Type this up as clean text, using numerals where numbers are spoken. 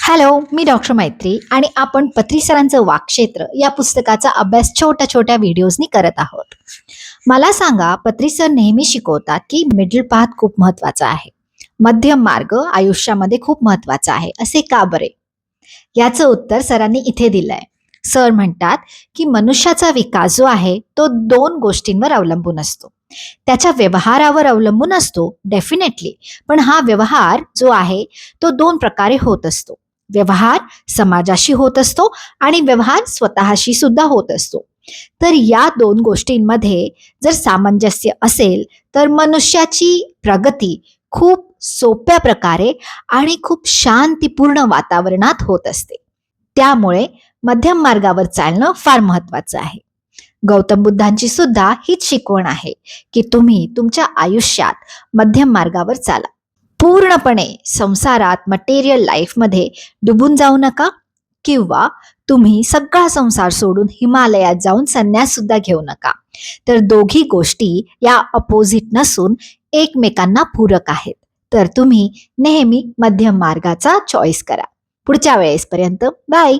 Hello, मी doctor मैत्री आणि आपण पत्री सरांचं वाक्क्षेत्र या पुस्तकाचा अभ्यास छोट्या छोट्या व्हिडिओजनी करत आहोत. मला सांगा, पत्री सर नेहमी शिकवतात की मिडल पाथ खूप महत्वाचा आहे. मध्यम मार्ग आयुष्यामध्ये खूप महत्वाचा आहे. असे का बरे? याचं उत्तर सरांनी इथे दिलंय. सर म्हणतात की मनुष्याचा विकास जो आहे तो दोन गोष्टींवर अवलंबून असतो. त्याच्या व्यवहारावर अवलंबून असतो डेफिनेटली, पण हा व्यवहार जो आहे तो दोन प्रकारे होत असतो. व्यवहार समाजाशी होत असतो आणि व्यवहार स्वतःशी सुद्धा होत असतो. तर या दोन गोष्टींमध्ये जर सामंजस्य असेल तर मनुष्याची प्रगती खूप सोप्या प्रकारे आणि खूप शांतीपूर्ण वातावरणात होत असते. त्यामुळे मध्यम मार्गावर चालणं फार महत्वाचं आहे. गौतम बुद्धांची सुद्धा हीच शिकवण आहे की तुम्ही तुमच्या आयुष्यात मध्यम मार्गावर चाला. पूर्णपणे संसारात मटेरियल लाईफमध्ये डुबून जाऊ नका, किंवा तुम्ही सगळा संसार सोडून हिमालयात जाऊन संन्यास सुद्धा घेऊ नका. तर दोघी गोष्टी या अपोजिट नसून एकमेकांना पूरक आहेत. तर तुम्ही नेहमी मध्यम मार्गाचा चॉईस करा. पुढच्या वेळेसपर्यंत बाय.